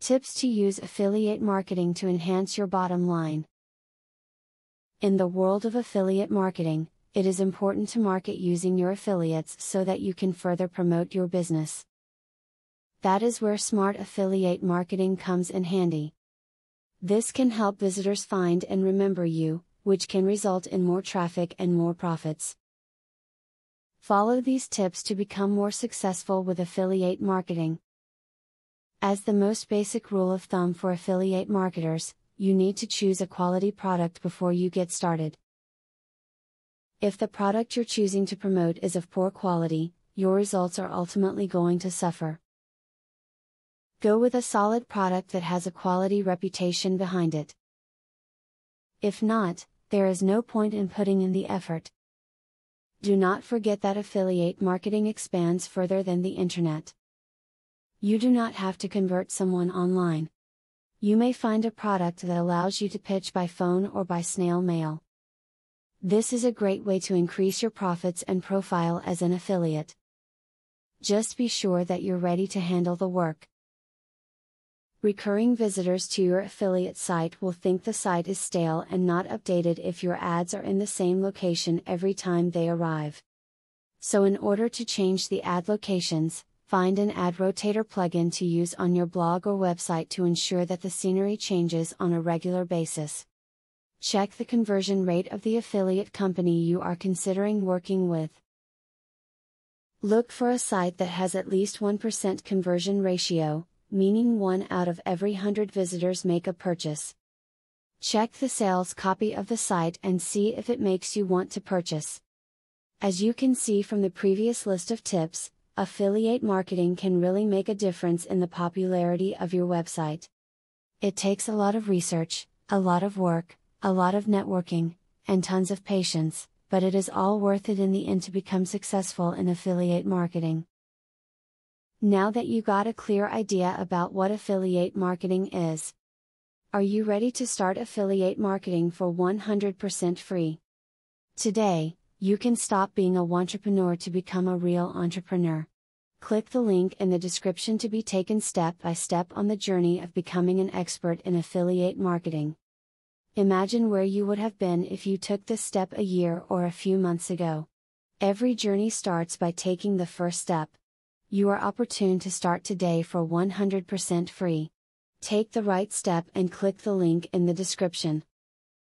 Tips to use affiliate marketing to enhance your bottom line. In the world of affiliate marketing, it is important to market using your affiliates so that you can further promote your business. That is where smart affiliate marketing comes in handy. This can help visitors find and remember you, which can result in more traffic and more profits. Follow these tips to become more successful with affiliate marketing. As the most basic rule of thumb for affiliate marketers, you need to choose a quality product before you get started. If the product you're choosing to promote is of poor quality, your results are ultimately going to suffer. Go with a solid product that has a quality reputation behind it. If not, there is no point in putting in the effort. Do not forget that affiliate marketing expands further than the internet. You do not have to convert someone online. You may find a product that allows you to pitch by phone or by snail mail. This is a great way to increase your profits and profile as an affiliate. Just be sure that you're ready to handle the work. Recurring visitors to your affiliate site will think the site is stale and not updated if your ads are in the same location every time they arrive. So in order to change the ad locations, find an ad rotator plugin to use on your blog or website to ensure that the scenery changes on a regular basis. Check the conversion rate of the affiliate company you are considering working with. Look for a site that has at least 1% conversion ratio, meaning 1 out of every 100 visitors make a purchase. Check the sales copy of the site and see if it makes you want to purchase. As you can see from the previous list of tips, affiliate marketing can really make a difference in the popularity of your website. It takes a lot of research, a lot of work, a lot of networking, and tons of patience, but it is all worth it in the end to become successful in affiliate marketing. Now that you got a clear idea about what affiliate marketing is, are you ready to start affiliate marketing for 100% free? Today, you can stop being a wantrepreneur to become a real entrepreneur. Click the link in the description to be taken step by step on the journey of becoming an expert in affiliate marketing. Imagine where you would have been if you took this step a year or a few months ago. Every journey starts by taking the first step. You are opportune to start today for 100% free. Take the right step and click the link in the description.